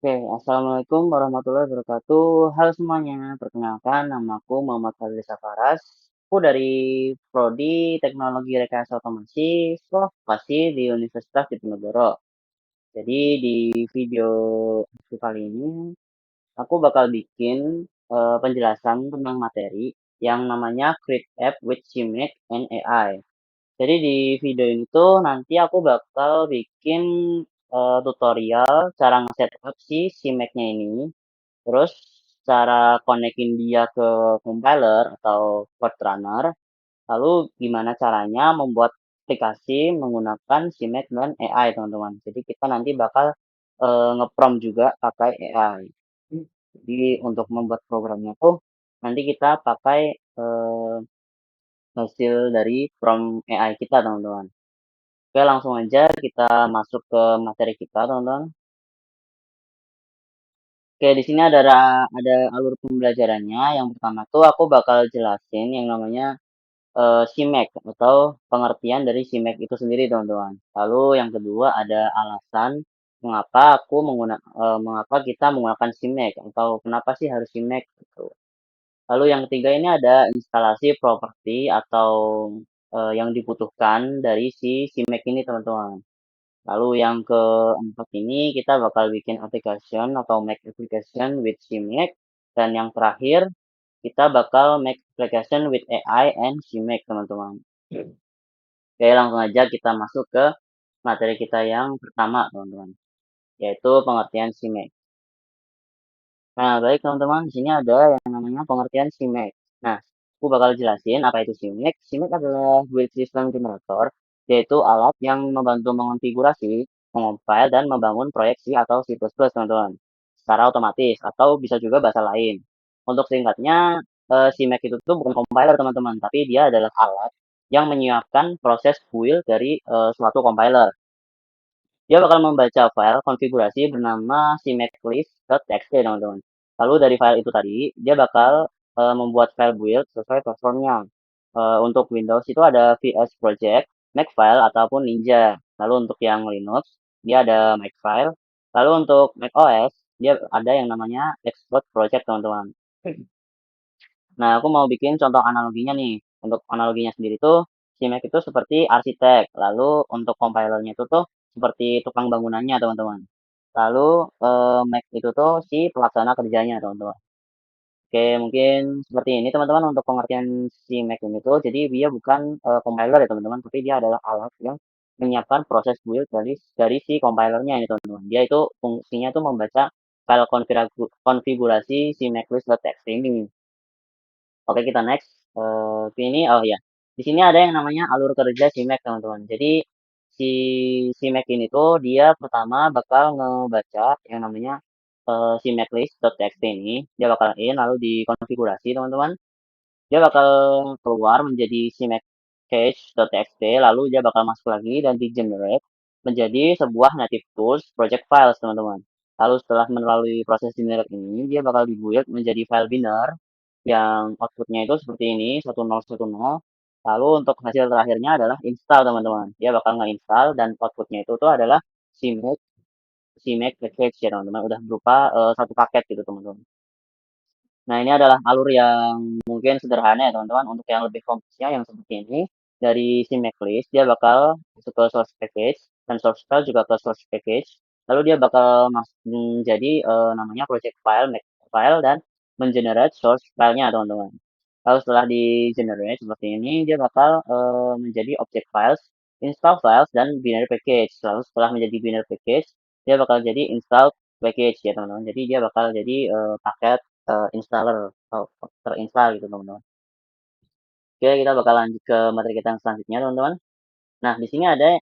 Oke, Assalamualaikum warahmatullahi wabarakatuh. Halo semuanya, perkenalkan namaku Muhammad Fadli Safaras. Aku dari Prodi Teknologi Rekayasa Otomasi, Sekolah Vokasi di Universitas Diponegoro. Jadi di video aku kali ini, aku bakal bikin penjelasan tentang materi yang namanya Create App with CMake and AI. Jadi di video ini tuh nanti aku bakal bikin tutorial cara nge-setup si Mac-nya ini, terus cara konekin dia ke compiler atau code runner, lalu gimana caranya membuat aplikasi menggunakan si Mac dan AI, teman-teman. Jadi kita nanti bakal nge-prompt juga pakai AI. Jadi untuk membuat programnya tuh nanti kita pakai hasil dari prompt AI kita, teman-teman. Oke, langsung aja kita masuk ke materi kita, teman-teman. Oke, di sini ada alur pembelajarannya. Yang pertama tuh aku bakal jelasin yang namanya CMake atau pengertian dari CMake itu sendiri, teman-teman. Lalu yang kedua ada alasan mengapa kita menggunakan CMake atau kenapa sih harus CMake gitu. Lalu yang ketiga ini ada instalasi properti atau yang dibutuhkan dari si CMake ini, teman-teman. Lalu yang keempat ini kita bakal bikin application atau make application with CMake. Dan yang terakhir kita bakal make application with AI and CMake, teman-teman. Oke, langsung aja kita masuk ke materi kita yang pertama, teman-teman, yaitu pengertian CMake. Nah, baik teman-teman, di sini ada yang namanya pengertian CMake. Nah, aku bakal jelasin apa itu CMake. CMake adalah build system generator, yaitu alat yang membantu mengonfigurasi, mengompil, dan membangun proyeksi atau C++, teman-teman, secara otomatis, atau bisa juga bahasa lain. Untuk singkatnya, CMake itu tuh bukan compiler, teman-teman, tapi dia adalah alat yang menyiapkan proses build dari suatu compiler. Dia bakal membaca file konfigurasi bernama cmake_list.txt, teman-teman. Lalu dari file itu tadi, dia bakal membuat file build sesuai platformnya. Untuk Windows itu ada VS Project, Makefile, ataupun Ninja. Lalu untuk yang Linux, dia ada Makefile. Lalu untuk macOS, dia ada yang namanya Xcode Project, teman-teman. Nah, aku mau bikin contoh analoginya nih. Untuk analoginya sendiri tuh, si Mac itu seperti arsitek. Lalu untuk compilernya itu tuh seperti tukang bangunannya, teman-teman. Lalu Mac itu tuh si pelaksana kerjanya, teman-teman. Oke, mungkin seperti ini, teman-teman, untuk pengertian si Mac ini tuh. Jadi dia bukan compiler ya, teman-teman, tapi dia adalah alat yang menyiapkan proses build dari si compilernya ini, teman-teman. Dia itu fungsinya tuh membaca file konfigurasi si maclist.txt ini. Oke, kita next. Ini, oh ya, di sini ada yang namanya alur kerja CMake, teman-teman. Jadi si CMake ini tuh dia pertama bakal ngebaca yang namanya CMake list.txt ini. Dia bakal in lalu dikonfigurasi, teman-teman. Dia bakal keluar menjadi CMake cache.txt, lalu dia bakal masuk lagi dan di generate menjadi sebuah native tools project files, teman-teman. Lalu setelah melalui proses generate ini, dia bakal dibuild menjadi file binner yang outputnya itu seperti ini, 1010. Lalu untuk hasil terakhirnya adalah install, teman-teman. Dia bakal nge-install dan outputnya itu tuh adalah CMake, CMake package ya, teman-teman. Udah berupa satu paket gitu, teman-teman. Nah, ini adalah alur yang mungkin sederhana ya, teman-teman. Untuk yang lebih kompleksnya yang seperti ini, dari si Maclist, dia bakal masuk ke source package, dan source file juga ke source package. Lalu dia bakal menjadi namanya project file, make file, dan mengenerate source filenya, teman-teman. Lalu setelah di-generate seperti ini, dia bakal menjadi object files, install files, dan binary package. Lalu setelah menjadi binary package, dia bakal jadi install package ya, teman-teman. Jadi dia bakal jadi paket installer atau terinstall gitu, teman-teman. Oke, kita bakal lanjut ke materi kita yang selanjutnya, teman-teman. Nah, di sini ada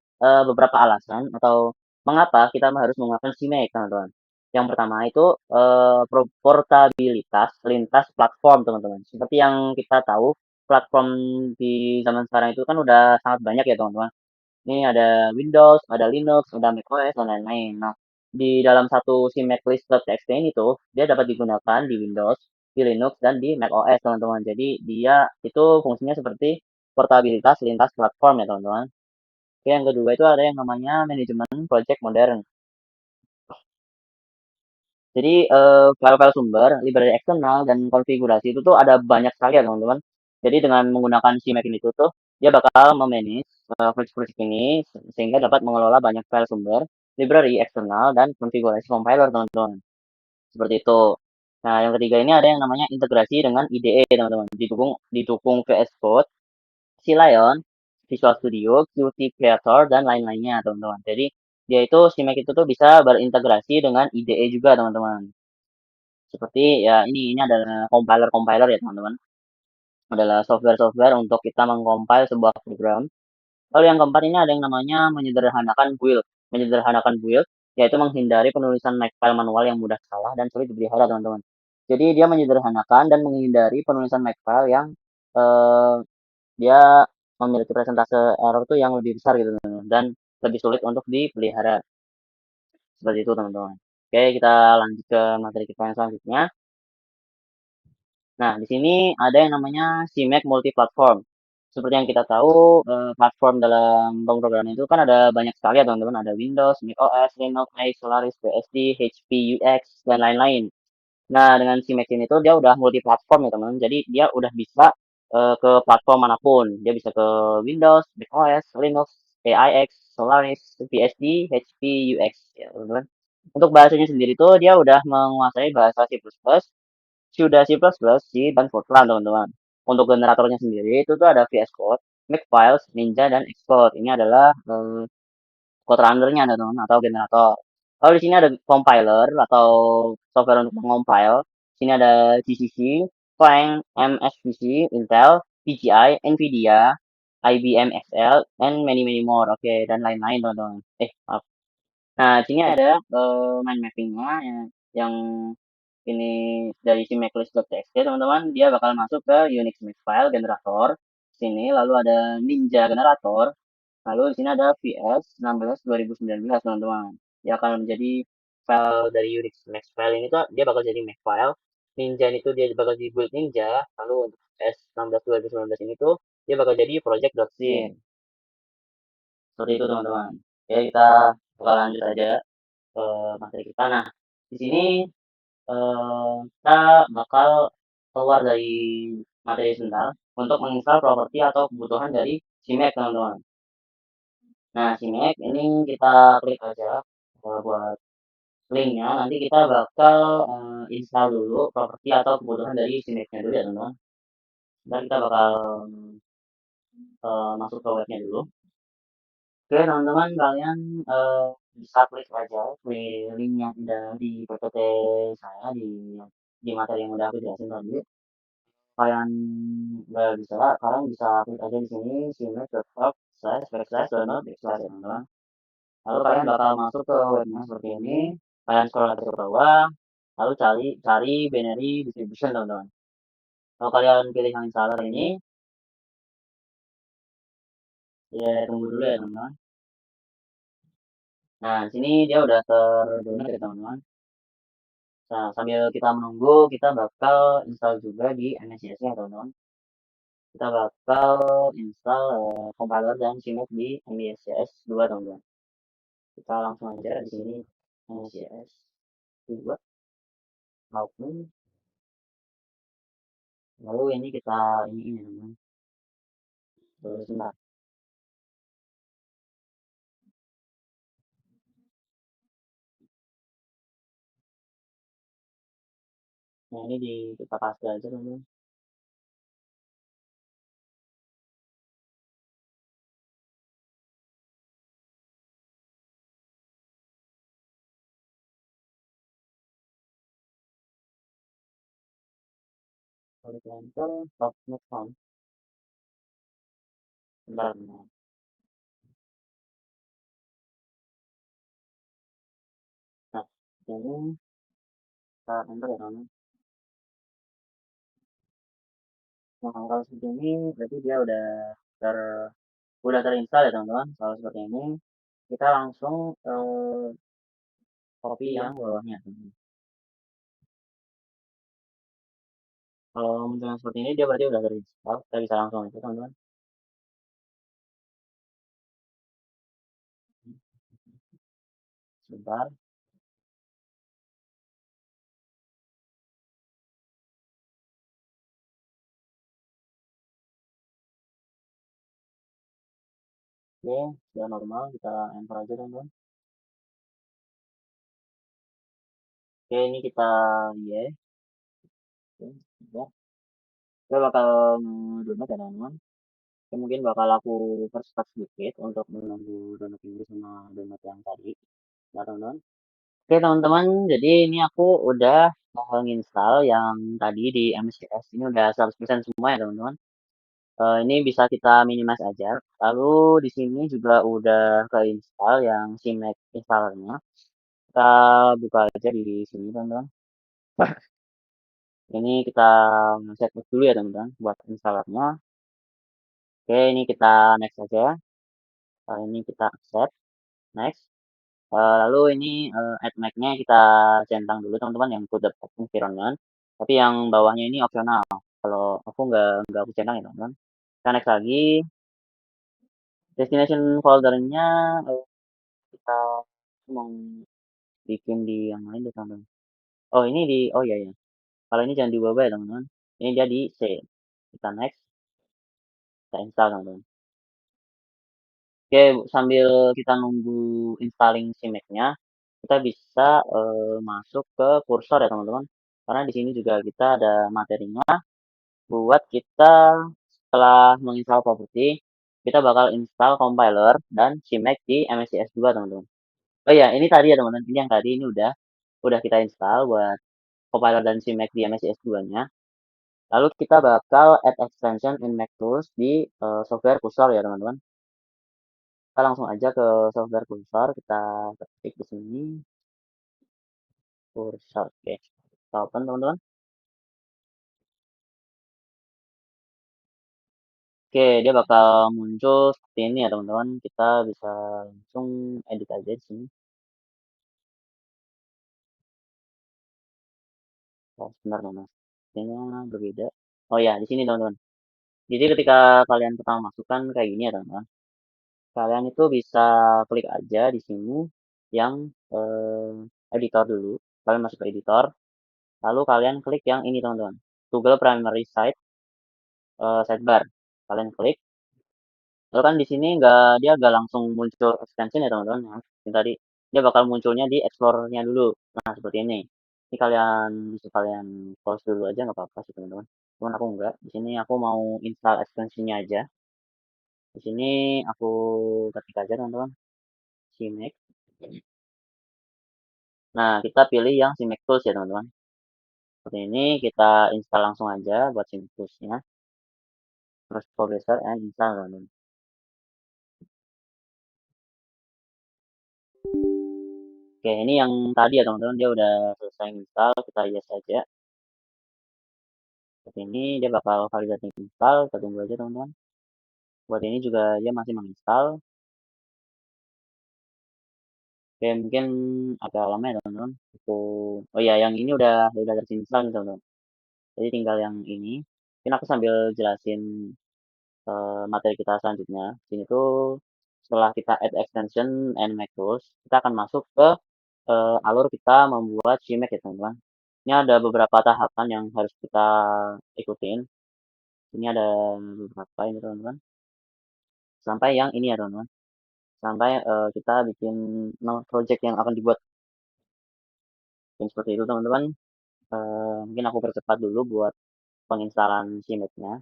beberapa alasan atau mengapa kita harus menggunakan CMake, teman-teman. Yang pertama itu portabilitas lintas platform, teman-teman. Seperti yang kita tahu, platform di zaman sekarang itu kan udah sangat banyak ya, teman-teman. Ini ada Windows, ada Linux, ada macOS, dan lain-lain. Nah, di dalam satu si maclist.txt ini tuh, dia dapat digunakan di Windows, di Linux, dan di macOS, teman-teman. Jadi, dia itu fungsinya seperti portabilitas lintas platform ya, teman-teman. Oke, yang kedua itu ada yang namanya manajemen project modern. Jadi, file-file sumber, library eksternal, dan konfigurasi itu tuh ada banyak sekali ya teman-teman. Jadi dengan menggunakan CMake ini tuh dia bakal me-manage, project-project ini sehingga dapat mengelola banyak file sumber, library eksternal, dan konfigurasi compiler teman-teman. Seperti itu. Nah, yang ketiga ini ada yang namanya integrasi dengan IDE teman-teman. Didukung didukung VS Code, C-Lion, Visual Studio, Qt Creator, dan lain-lainnya teman-teman. Jadi dia itu CMake itu tuh bisa berintegrasi dengan IDE juga teman-teman. Seperti ya ini adalah compiler-compiler ya teman-teman. Adalah software-software untuk kita mengcompile sebuah program. Lalu yang keempat ini ada yang namanya menyederhanakan build. Menyederhanakan build yaitu menghindari penulisan makefile manual yang mudah salah dan sulit dipelihara teman-teman. Jadi dia menyederhanakan dan menghindari penulisan makefile yang eh, dia memiliki presentase error tuh yang lebih besar gitu teman-teman dan lebih sulit untuk dipelihara. Seperti itu teman-teman. Oke, kita lanjut ke materi kita yang selanjutnya. Nah, di sini ada yang namanya CMake multi-platform. Seperti yang kita tahu, platform dalam pemrograman itu kan ada banyak sekali ya teman-teman. Ada Windows, macOS, Linux, Mac, Solaris, BSD, HP, UX, dan lain-lain. Nah, dengan CMake ini tuh dia udah multi-platform ya teman-teman. Jadi dia udah bisa ke platform manapun. Dia bisa ke Windows, macOS, Linux, AIX, Solaris, BSD, HP, UX ya teman-teman. Untuk bahasanya sendiri tuh dia udah menguasai bahasa C++, sudah C++, C, dan Fortran, teman-teman. Untuk generatornya sendiri, itu tuh ada VS Code, Makefile, Ninja, dan Xcode. Ini adalah code runner-nya, teman-teman, atau generator. Lalu di sini ada compiler, atau software untuk mengompile. Di sini ada GCC, Clang, MSVC, Intel, PGI, NVIDIA, IBM XL, and many many more. Oke, dan lain-lain, teman-teman. Maaf. Nah, di sini ada mind mapping-nya yang ini dari si Maclist.txt teman-teman, dia bakal masuk ke Unix Makefile generator sini, lalu ada Ninja generator, lalu di sini ada VS 16 2019 teman-teman. Dia akan menjadi file dari Unix Makefile ini tuh dia bakal jadi Makefile. Ninja itu dia bakal jadi build Ninja, lalu untuk VS 16 2019 ini tuh dia bakal jadi project.zip. Seperti itu teman-teman. Oke, kita bakal lanjut aja ke materi kita. Nah, di sini kita bakal keluar dari materi sebentar untuk menginstal properti atau kebutuhan dari CMake teman-teman. Nah, CMake ini kita klik aja buat linknya. Nanti kita bakal install dulu properti atau kebutuhan dari CMake-nya dulu ya teman-teman. Dan kita bakal masuk ke webnya dulu. Oke teman-teman, kalian bisa klik aja di link yang ada di PPT saya di materi yang udah aku jelasin tadi. Kalian nggak bisa, kalian bisa klik aja di sini cmake.org/backslash/download backslash ya teman-teman. Lalu kalian bakal masuk ke webnya seperti ini. Kalian scroll lagi ke bawah, lalu cari cari binary distribution teman-teman. Kalau kalian pilih yang installer ini, ya tunggu dulu ya teman-teman. Nah, di sini dia udah terdownload ya teman-teman. Nah, sambil kita menunggu, kita bakal install juga di MSIS-nya teman-teman. Kita bakal install compiler dan CMake di MSIS 2 teman-teman. Kita langsung aja di sini MSIS 2 maupun lalu ini kita ini teman-teman. Sebentar. Nah, ini kita paste aja teman-teman. Klik enter, submit form. Bentar, bentar. Nah, ini kita enter ya teman-teman. Nah, kalau seperti ini berarti dia ter udah terinstall ya teman-teman. Kalau seperti ini kita langsung copy yang bawahnya teman-teman. Kalau misalnya seperti ini dia berarti udah terinstall. Kita bisa langsung aja teman-teman. Sebentar. Oke, sudah normal, kita enter aja teman-teman. Oke, ini kita yes. Oke, sudah. Kita bakal download ya teman-teman. Oke, mungkin bakal aku percepat sedikit untuk menunggu download ini sama download yang tadi. Nah, teman-teman. Oke, teman-teman. Jadi ini aku udah nginstal yang tadi di MCS. Ini udah 100% semua ya, teman-teman. Ini bisa kita minimize aja. Lalu di sini juga udah keinstall yang CMake installernya. Kita buka aja di sini, teman-teman. Ini kita set dulu ya, teman-teman, buat installernya. Oke, ini kita next aja. Ini kita accept, next. Lalu ini add mic-nya kita centang dulu, teman-teman, yang put the environment. Tapi yang bawahnya ini opsional. Kalau aku nggak aku centang ya, teman-teman. Kita next lagi. Destination foldernya kita mau bikin di yang lain deh, teman-teman. Oh, ini di, oh iya ya. Kalau ini jangan diubah ya, teman-teman. Ini dia di C. Kita next, kita install, teman-teman. Oke, sambil kita nunggu installing si Mac-nya, kita bisa masuk ke kursor ya, teman-teman. Karena di sini juga kita ada materinya buat kita setelah menginstal property, kita bakal install compiler dan si Mac di MSIS 2, teman-teman. Oh iya, ini tadi ya, teman-teman. Ini yang tadi ini udah kita install buat compiler dan si Mac di MSIS 2-nya. Lalu kita bakal add extension in Mac Tools di software cursor ya, teman-teman. Kita langsung aja ke software cursor, kita ketik di sini cursor. Oke, kita open, teman-teman. Oke, dia bakal muncul seperti ini ya, teman-teman. Kita bisa langsung edit aja di sini. Oh, sebentar, teman-teman. Kayaknya berbeda. Oh ya, di sini, teman-teman. Jadi ketika kalian pertama masukkan kayak gini ya, teman-teman. Kalian itu bisa klik aja di sini yang editor dulu. Kalian masuk ke editor, lalu kalian klik yang ini, teman-teman. Google Primary Site sidebar. Kalian klik. Lalu kan di sini dia nggak langsung muncul extension ya, teman-teman. Nah, ini tadi dia bakal munculnya di Explorer-nya dulu. Nah, seperti ini. Ini kalian bisa kalian close dulu aja nggak apa-apa sih, teman-teman. Cuman aku nggak. Di sini aku mau install extension-nya aja. Di sini aku ketik aja, teman-teman. CMake. Nah, kita pilih yang CMake Tools ya, teman-teman. Seperti ini kita install langsung aja buat CMake Tools-nya. Terus Progressor and install, teman-teman. Oke, ini yang tadi ya, teman-teman. Dia udah selesai install. Kita yes aja. Seperti ini dia bakal validasi install, kita tunggu aja, teman-teman. Buat ini juga dia masih menginstal. Oke, mungkin agak lama ya, teman-teman. Oh ya, yang ini udah terinstall nih, teman-teman. Jadi tinggal yang ini. Mungkin aku sambil jelasin materi kita selanjutnya. Sini tuh setelah kita add extension and Mac tools, kita akan masuk ke alur kita membuat CMake ya, teman-teman. Ini ada beberapa tahapan yang harus kita ikutin. Ini ada beberapa ini, teman-teman. Sampai yang ini ya, teman-teman. Sampai kita bikin project yang akan dibuat. Dan seperti itu, teman-teman. Mungkin aku percepat dulu buat penginstalan CMake-nya.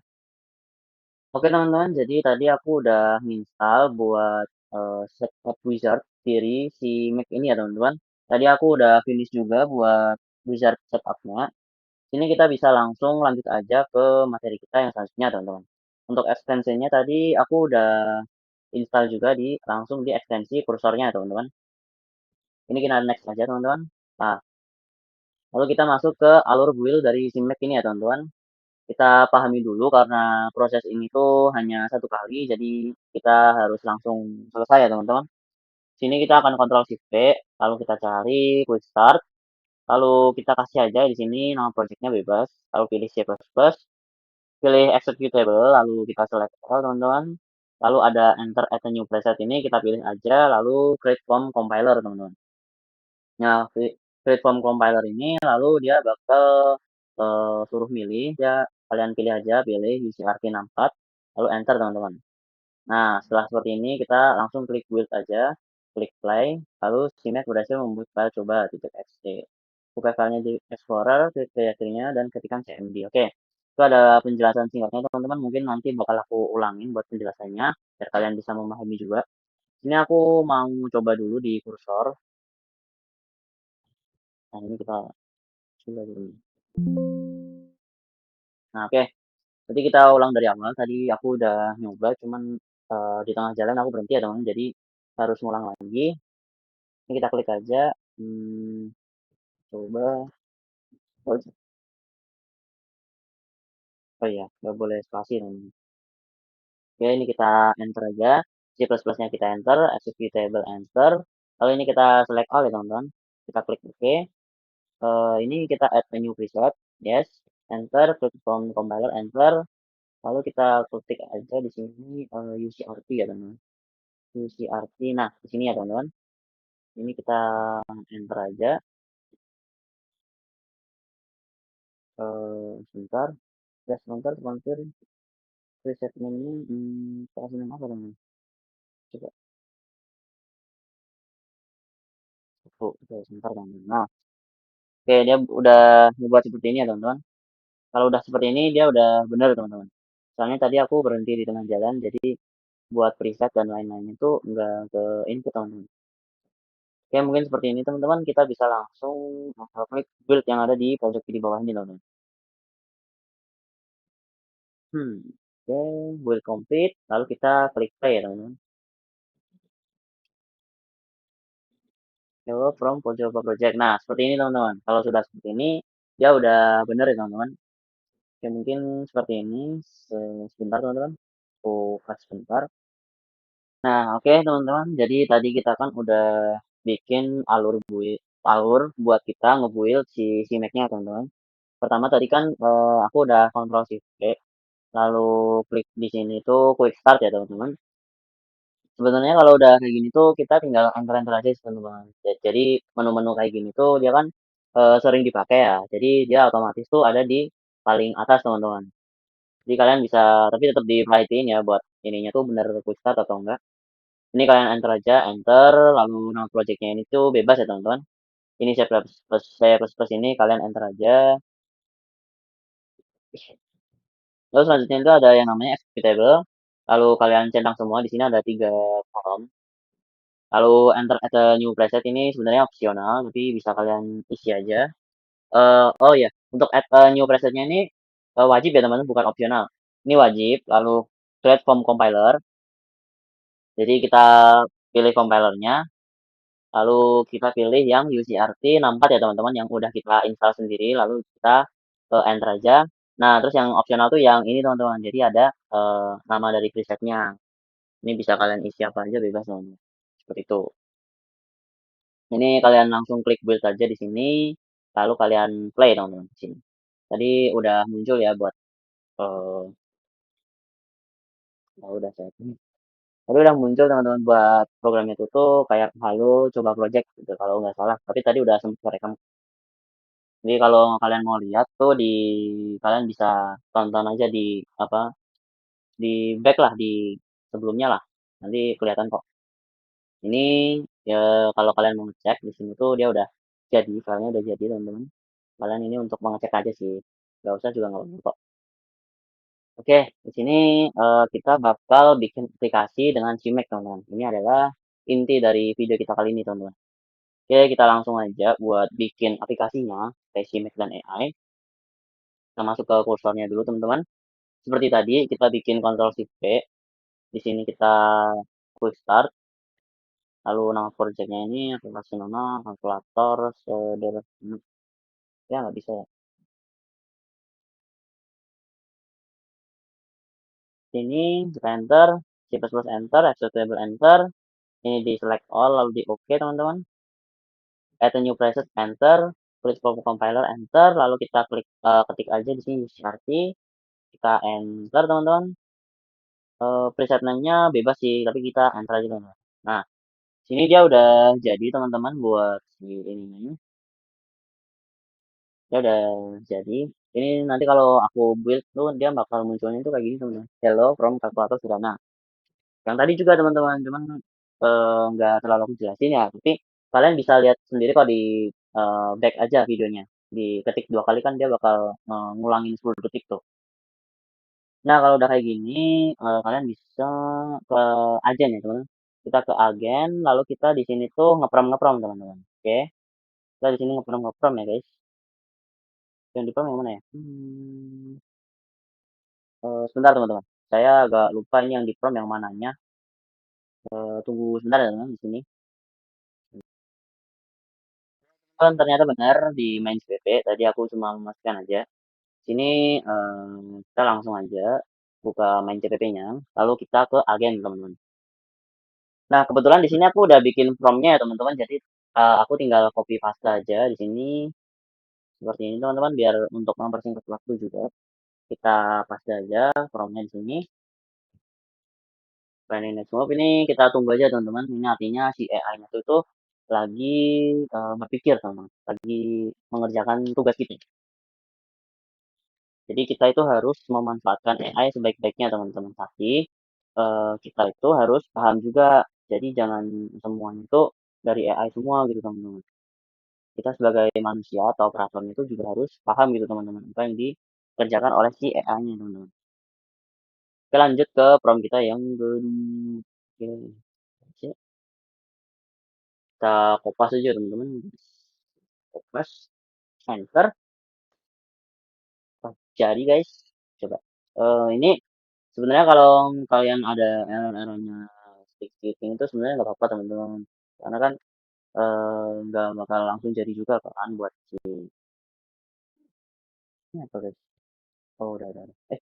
Oke, teman-teman, jadi tadi aku udah install buat setup wizard diri si Mac ini ya, teman-teman. Tadi aku udah finish juga buat wizard setupnya. Sini kita bisa langsung lanjut aja ke materi kita yang selanjutnya, teman-teman. Untuk ekstensinya tadi aku udah install juga langsung di ekstensi kursornya, teman-teman. Ini kita next aja, teman-teman. Nah, lalu kita masuk ke alur build dari si Mac ini ya, teman-teman. Kita pahami dulu karena proses ini tuh hanya satu kali, jadi kita harus langsung selesai ya, teman-teman. Sini kita akan Ctrl Shift V, lalu kita cari Quick Start, lalu kita kasih aja di sini nama projectnya bebas, lalu pilih C++, pilih Executable, lalu kita select all, teman-teman. Lalu ada Enter at a New Preset ini kita pilih aja, lalu Create from Compiler, teman-teman. Nah, create from compiler ini lalu dia bakal suruh milih, kalian pilih aja, pilih UCRT 64, lalu enter, teman-teman. Nah, setelah seperti ini kita langsung klik build aja, klik play, lalu CMake berhasil membuat file coba.txt. Buka filenya di Explorer, klik directory-nya, dan ketikkan cmd. Oke, itu ada penjelasan singkatnya teman-teman, mungkin nanti bakal aku ulangin buat penjelasannya, biar kalian bisa memahami juga. Ini aku mau coba dulu di kursor. Nah, ini kita coba dulu. Nah, oke. Jadi kita ulang dari awal. Tadi aku udah nyoba, cuman di tengah jalan aku berhenti ya teman. Jadi harus ngulang lagi. Ini kita klik aja. Coba. Oh, oh iya, nggak boleh spasi teman. Oke, ini kita enter aja. C++-nya kita enter, executable enter. Lalu ini kita select all ya teman-teman. Kita klik OK. Ini kita add a new preset. Yes. Enter. Klik from compiler. Enter. Lalu kita ketik aja di sini UCRT ya teman-teman. UCRT. Nah, di sini ya teman-teman. Ini kita enter aja. Sebentar. Ya, sebentar. Preset ini kasih nama apa teman? Coba. Oke, sebentar teman-teman. Nah, oke dia udah membuat seperti ini ya teman-teman. Kalau udah seperti ini dia udah benar teman-teman. Soalnya tadi aku berhenti di tengah jalan, jadi buat preset dan lain-lain itu nggak ke input teman-teman. Oke, mungkin seperti ini teman-teman. Kita bisa langsung klik build yang ada di pojok kiri bawah ini teman-teman. Oke, build complete. Lalu kita klik play ya teman-teman. Hello from Pojok Project. Nah, seperti ini teman-teman. Kalau sudah seperti ini, dia udah bener ya teman-teman. Oke, mungkin seperti ini. Sebentar teman-teman. Aku kasih sebentar. Nah, oke teman-teman. Jadi tadi kita kan udah bikin alur buat kita ngebuild si Mac-nya teman-teman. Pertama tadi kan aku udah Ctrl Shift C, lalu klik di sini tuh quick start ya teman-teman. Sebenarnya kalau udah kayak gini tuh kita tinggal enter-enter aja sih teman-teman. Jadi menu-menu kayak gini tuh dia kan sering dipakai ya. Jadi dia otomatis tuh ada di paling atas teman-teman. Jadi kalian bisa tapi tetap diperhatiin ya buat ininya tuh bener quick start atau enggak. Ini kalian enter aja, enter lalu nama projectnya ini tuh bebas ya teman-teman. Ini saya plus ini kalian enter aja. Lalu selanjutnya itu ada yang namanya executable. Lalu kalian centang semua di sini ada 3 kolom. Lalu enter as a new preset ini sebenarnya opsional, tapi bisa kalian isi aja. Oh ya, untuk add a new presetnya ini wajib ya teman-teman, bukan opsional. Ini wajib. Lalu create from compiler. Jadi kita pilih compilernya. Lalu kita pilih yang UCRT 64 ya teman-teman, yang udah kita install sendiri. Lalu kita enter aja. Nah, terus yang opsional tuh yang ini teman-teman. Jadi ada nama dari presetnya. Ini bisa kalian isi apa aja bebas teman-teman. Seperti itu. Ini kalian langsung klik build aja di sini, lalu kalian play teman-teman di sini. Tadi udah muncul ya buat eh udah saya ini. Tadi udah muncul teman-teman buat programnya itu tuh kayak halo coba project gitu kalau nggak salah. Tapi tadi udah sempat merekam. Jadi kalau kalian mau lihat tuh di kalian bisa tonton aja di apa di back lah di sebelumnya lah. Nanti kelihatan kok. Ini ya kalau kalian mau ngecek di sini tuh dia udah jadi, filenya udah jadi teman-teman. Kalian ini untuk mengecek aja sih. Nggak usah juga nggak apa-apa kok. Oke, di sini kita bakal bikin aplikasi dengan CMake teman-teman. Ini adalah inti dari video kita kali ini teman-teman. Oke, kita langsung aja buat bikin aplikasinya kayak CMake dan AI. Kita masuk ke kursornya dulu teman-teman. Seperti tadi kita bikin Ctrl Shift P. Di sini kita quick start. Lalu nama projectnya ini aplikasi nama kalkulator sederhana. Ya nggak bisa ya. Sini kita enter, C++ enter, executable enter. Ini di select all lalu di OK teman-teman. Add a new preset enter, klik from compiler enter, lalu kita klik ketik aja di sini UCRT, kita enter teman-teman. Preset name-nya bebas sih, tapi kita enter aja teman-teman. Nah, sini dia udah jadi teman-teman buat si ini. Dia udah jadi. Ini nanti kalau aku build tuh dia bakal munculnya tuh kayak gini teman-teman. Hello from kalkulator sederhana. Yang tadi juga teman-teman, cuman nggak terlalu aku jelasin ya, tapi kalian bisa lihat sendiri kok di back aja videonya. Diketik 2 kali kan dia bakal ngulangin 10 detik tuh. Nah, kalau udah kayak gini, kalian bisa ke agen ya, teman-teman. Kita ke agen, lalu kita di sini tuh ngeprom-ngeprom, teman-teman. Oke, kita di sini ngeprom-ngeprom ya, guys. Yang di prom yang mana ya? Sebentar, teman-teman. Saya agak lupa ini yang di prom yang mananya. Tunggu sebentar ya, teman-teman, di sini. Kan ternyata benar di main CPP, tadi aku cuma memastikan aja. Sini kita langsung aja buka main CPP-nya, lalu kita ke agen, teman-teman. Nah, kebetulan di sini aku udah bikin promnya ya, teman-teman. Jadi aku tinggal copy paste aja di sini seperti ini, teman-teman, biar untuk mempersingkat waktu juga. Kita paste aja promnya di sini. Planning next move ini kita tunggu aja, teman-teman. Ini artinya si AI-nya itu lagi berpikir, teman-teman. Lagi mengerjakan tugas kita. Jadi kita itu harus memanfaatkan AI sebaik-baiknya, teman-teman. Tapi kita itu harus paham juga. Jadi jangan semuanya itu dari AI semua gitu, teman-teman. Kita sebagai manusia atau operatornya itu juga harus paham gitu, teman-teman, apa yang dikerjakan oleh si AI-nya, teman-teman. Oke, lanjut ke prompt kita yang kedua. Oke, kita kopas aja, teman-teman. Kopas, enter. Oh, jadi guys, coba. Ini sebenarnya kalau kalian ada error-errornya stick shifting itu sebenarnya nggak apa-apa, teman-teman. Karena kan nggak bakal langsung jadi juga kan buat si ini apa guys? Oh, udah. Oke.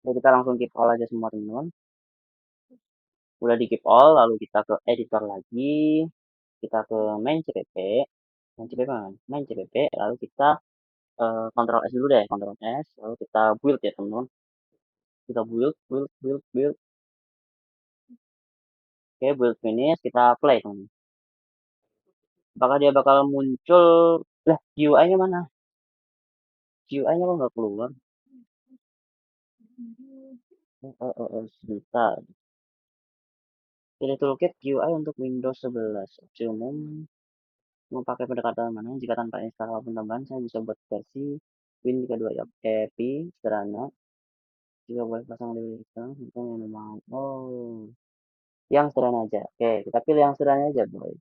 Oke, kita langsung keep all aja semua, teman-teman. Udah di keep all, lalu kita ke editor lagi, kita ke main CPP, main CPP mana? Main CPP, lalu kita Ctrl S dulu deh, Ctrl S, lalu kita build ya, teman-teman. Kita build. Oke, build finish, kita play, teman-teman. Apakah dia bakal muncul? Lah, GUI-nya mana? GUI-nya kok nggak keluar? Sebentar. Pilih toolkit GUI untuk Windows 11. Opsi umum. Mau pakai pendekatan mana? Jika tanpa install apapun tambahan, saya bisa buat versi Win 32 ya. Happy, sederhana. Jika boleh pasang di Windows, itu yang memang. Oh, yang sederhana aja. Oke, kita pilih yang sederhana aja, boy.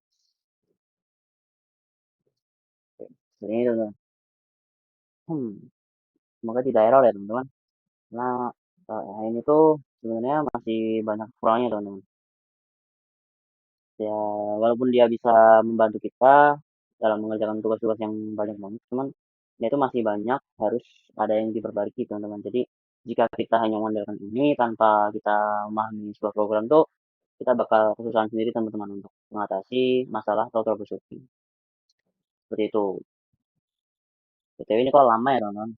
Oke, ini teman-teman. Hmm, semoga tidak error ya, teman-teman. Nah, ini tuh sebenarnya masih banyak kurangnya, teman-teman. Ya, walaupun dia bisa membantu kita dalam mengerjakan tugas-tugas yang banyak banget, cuman dia itu masih banyak harus ada yang diperbaiki, teman-teman. Jadi jika kita hanya mengandalkan ini tanpa kita memahami sebuah program tuh, kita bakal kesusahan sendiri, teman-teman, untuk mengatasi masalah atau troubleshooting. Seperti itu. BTW ini kok lama ya, teman-teman?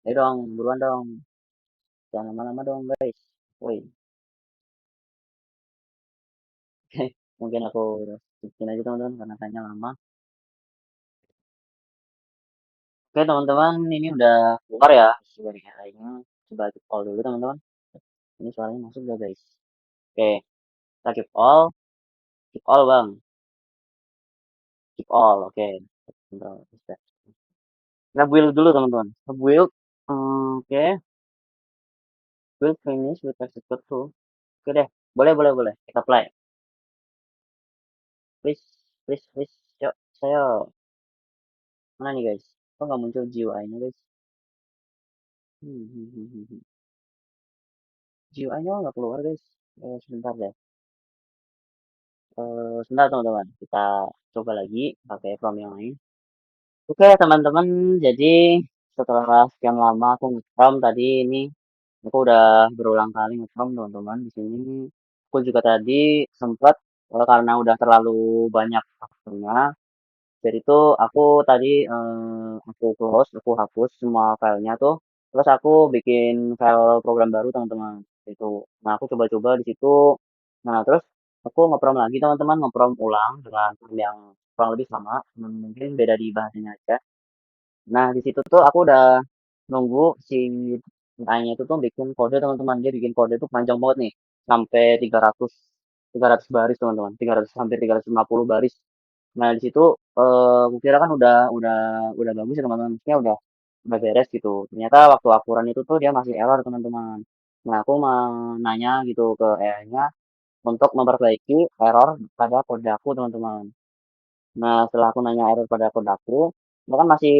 Ayo dong, buruan dong. Jangan lama-lama dong, guys. Woi, mungkin aku bikin aja, teman-teman, karena kayaknya lama. Oke, teman-teman, ini udah keluar ya dari AI-nya. Coba keep all dulu, teman-teman. Ini suaranya masuk gak, guys? Oke, kita keep all, bang. Keep all, oke. Control, respect. Kita build dulu, teman-teman. Kita build, oke. Build finish with execute tuh. Oke deh, boleh. Kita play. Please. Yuk, saya mana nih, guys? Kok nggak muncul GUI-nya, guys? GUI-nya nggak keluar, guys. Sebentar deh. Sebentar, teman-teman. Kita coba lagi pakai prompt yang lain. Oke, teman-teman. Jadi setelah sekian lama aku nge-prompt tadi ini, aku udah berulang kali nge-prompt, teman-teman, di sini. Aku juga tadi sempat karena udah terlalu banyak waktunya. Jadi tuh aku tadi aku close, aku hapus semua filenya tuh. Terus aku bikin file program baru, teman-teman. Itu. Nah, aku coba-coba di situ. Nah, terus aku ngeprom lagi, teman-teman, ngeprom ulang dengan form yang kurang lebih sama, mungkin beda di bahasanya aja. Nah, di situ tuh aku udah nunggu si AI-nya itu tuh bikin kode teman-teman. Dia bikin kode itu panjang banget nih, sampai 300 baris teman-teman, 300 hampir 350 baris. Nah, di situ kukira kan udah bagus ya teman-teman, maksudnya udah beres gitu. Ternyata waktu aku run itu tuh dia masih error teman-teman. Nah, aku mau nanya gitu ke AI-nya untuk memperbaiki error pada kode aku teman-teman. Nah, setelah aku nanya error pada kode aku, itu kan masih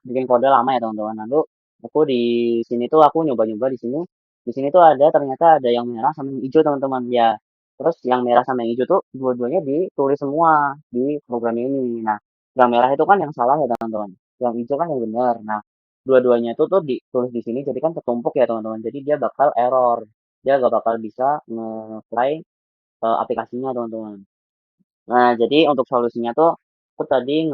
bikin kode lama ya teman-teman. Lalu aku di sini tuh aku nyoba-nyoba di sini. Di sini tuh ada ternyata ada yang merah sama yang hijau teman-teman. Ya, terus yang merah sama yang hijau tuh dua-duanya ditulis semua di program ini. Nah, yang merah itu kan yang salah ya teman-teman. Yang hijau kan yang benar. Nah, dua-duanya itu tuh ditulis di sini jadi kan ketumpuk ya teman-teman. Jadi dia bakal error. Dia gak bakal bisa nge-play aplikasinya teman-teman. Nah, jadi untuk solusinya tuh aku tadi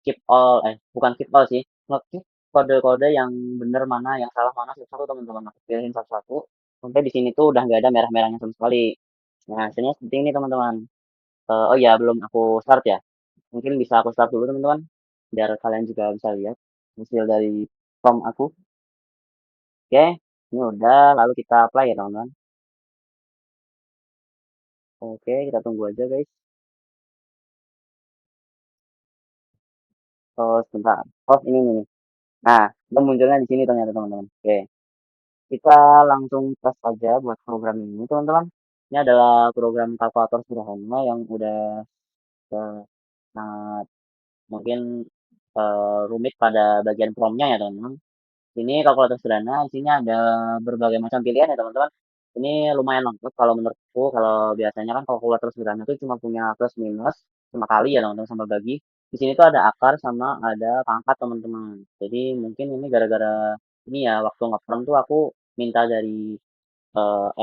keep all bukan keep all sih, nge-keep kode-kode yang bener mana, yang salah mana satu-satu teman-teman. Aku pilihin satu-satu sampai di sini tuh udah nggak ada merah-merahnya sama sekali. Nah, hasilnya seperti ini teman-teman. Oh iya, belum aku start ya. Mungkin bisa aku start dulu teman-teman, biar kalian juga bisa lihat hasil dari prompt aku. Oke, ini udah, lalu kita apply ya teman-teman. Oke, kita tunggu aja guys. Oh, sebentar. Oh, ini nih. Nah, itu munculnya di sini ternyata teman-teman. Oke, kita langsung tes aja buat program ini teman-teman. Ini adalah program kalkulator sederhana yang udah sangat mungkin rumit pada bagian promnya ya teman-teman. Ini kalkulator sederhana, isinya ada berbagai macam pilihan ya teman-teman. Ini lumayan lengkap kalau menurutku. Kalau biasanya kan kalkulator sederhana itu cuma punya plus minus sama kali ya teman-teman sama bagi. Di sini tuh ada akar sama ada pangkat teman-teman. Jadi mungkin ini gara-gara ini ya waktu nge-prompt tuh aku minta dari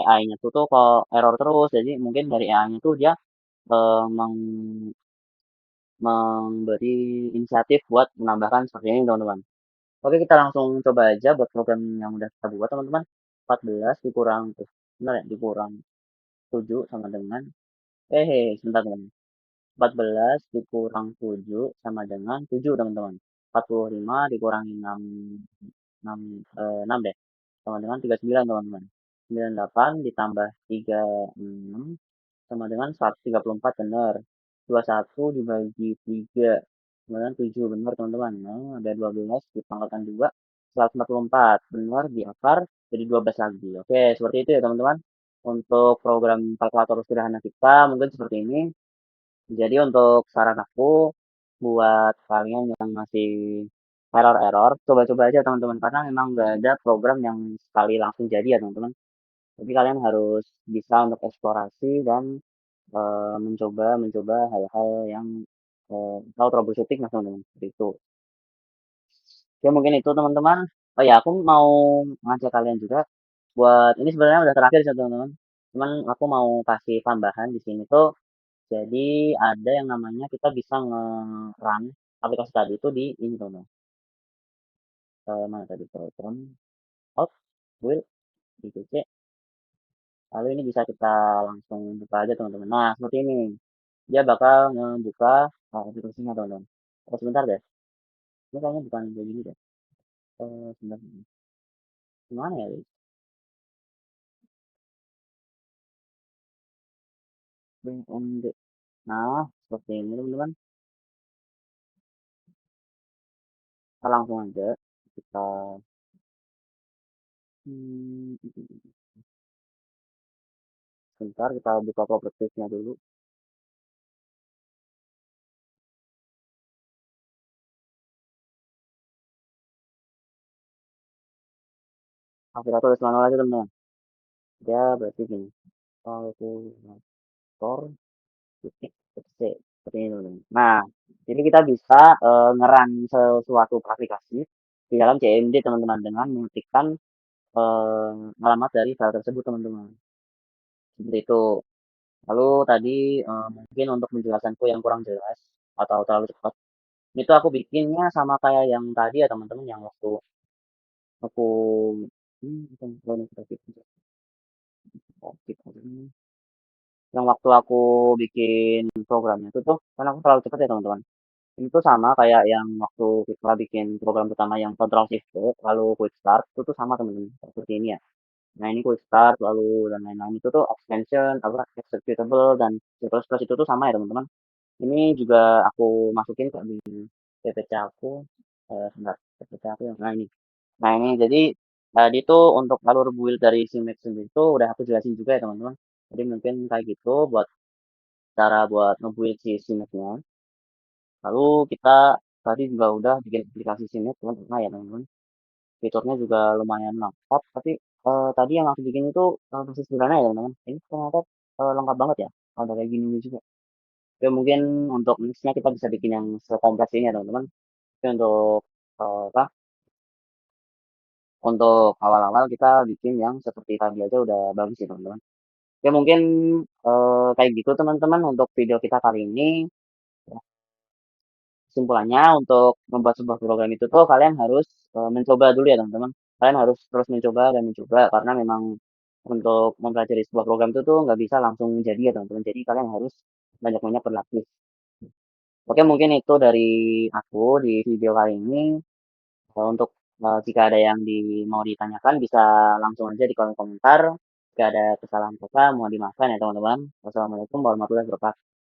AI-nya tuh kok error terus. Jadi mungkin dari AI-nya tuh dia eh, meng- memberi inisiatif buat menambahkan seperti ini teman-teman. Oke, kita langsung coba aja buat program yang udah kita buat teman-teman. 14 dikurang benar ya, dikurang 7 sama dengan sebentar teman. 14 dikurang 7 sama dengan 7 teman-teman. 45 dikurangi 6 6 6 deh. Sama dengan 39 teman-teman. 98 ditambah 36 sama dengan 134 benar. 21 dibagi 3 kemudian 7 benar teman-teman. Nah, ada 12 dipangkatkan 2 144 benar di akar jadi 12 lagi. Oke, seperti itu ya teman-teman. Untuk program kalkulator sederhana kita mungkin seperti ini. Jadi untuk saran aku buat kalian yang masih error-error, coba-coba aja teman-teman karena memang nggak ada program yang sekali langsung jadi ya teman-teman. Jadi kalian harus bisa untuk eksplorasi dan mencoba mencoba hal-hal yang tahu troubleshooting mas teman-teman seperti itu. Oke mungkin itu teman-teman. Oh ya aku mau ngajak kalian juga buat ini sebenarnya udah terakhir sih teman-teman. Cuman aku mau kasih tambahan di sini tuh. Jadi ada yang namanya kita bisa nge-run aplikasi tadi itu di ini teman-teman. Mana tadi program out will ICC. Lalu ini bisa kita langsung buka aja teman-teman. Nah seperti ini. Dia bakal membuka aplikasinya teman-teman. Oh, sebentar deh. Ini kayaknya bukan kayak gini deh. Sebentar. Gimana ya guys? Bring on the. Nah seperti ini teman-teman. Kita langsung aja. Kita hmm, sebentar kita buka propertiesnya dulu. Kita tulis manual aja teman-teman. Dia berarti gini. Kalkulator titik C seperti ini teman-teman. Nah, jadi kita bisa ngeran sesuatu aplikasi di dalam CMD teman-teman dengan mengetikkan alamat dari file tersebut teman-teman. Seperti itu. Lalu tadi mungkin untuk menjelaskanku yang kurang jelas atau terlalu cepat, itu aku bikinnya sama kayak yang tadi ya teman-teman yang waktu aku bukan cloning grafik, yang waktu aku bikin programnya itu tuh kan aku terlalu cepat ya teman-teman. Ini tuh sama kayak yang waktu kita bikin program pertama yang Control Shift V, lalu Quick Start, itu tuh sama temen-temen, seperti ini ya. Nah ini Quick Start, lalu dan lain-lain itu tuh extension, apa, executable, dan C++ itu tuh sama ya teman-teman. Ini juga aku masukin kok di PPT aku, sebentar, PPT aku yang, nah ini. Nah ini jadi tadi tuh untuk alur build dari si Mac sendiri itu udah aku jelasin juga ya teman-teman. Jadi mungkin kayak gitu buat cara buat nge-build si Mac-nya. Lalu kita tadi juga udah bikin aplikasi SIM-nya teman-teman ya teman-teman. Fiturnya juga lumayan lengkap, tapi tadi yang aku bikin itu masih sederhana ya teman-teman. Ini ternyata lengkap banget ya. Ada kayak gini juga. Oke mungkin untuk next-nya kita bisa bikin yang sekompleks ini ya teman-teman. Tapi untuk apa? Untuk awal-awal kita bikin yang seperti tadi aja udah bagus sih teman-teman. Oke mungkin kayak gitu teman-teman untuk video kita kali ini. Kesimpulannya untuk membuat sebuah program itu tuh kalian harus mencoba dulu ya teman-teman. Kalian harus terus mencoba dan mencoba karena memang untuk mempelajari sebuah program itu tuh nggak bisa langsung jadi ya teman-teman. Jadi kalian harus banyak-banyak berlatih. Oke mungkin itu dari aku di video kali ini. Untuk jika ada yang mau ditanyakan bisa langsung aja di kolom komentar. Jika ada kesalahan kata mohon dimaafkan ya teman-teman. Wassalamualaikum warahmatullahi wabarakatuh.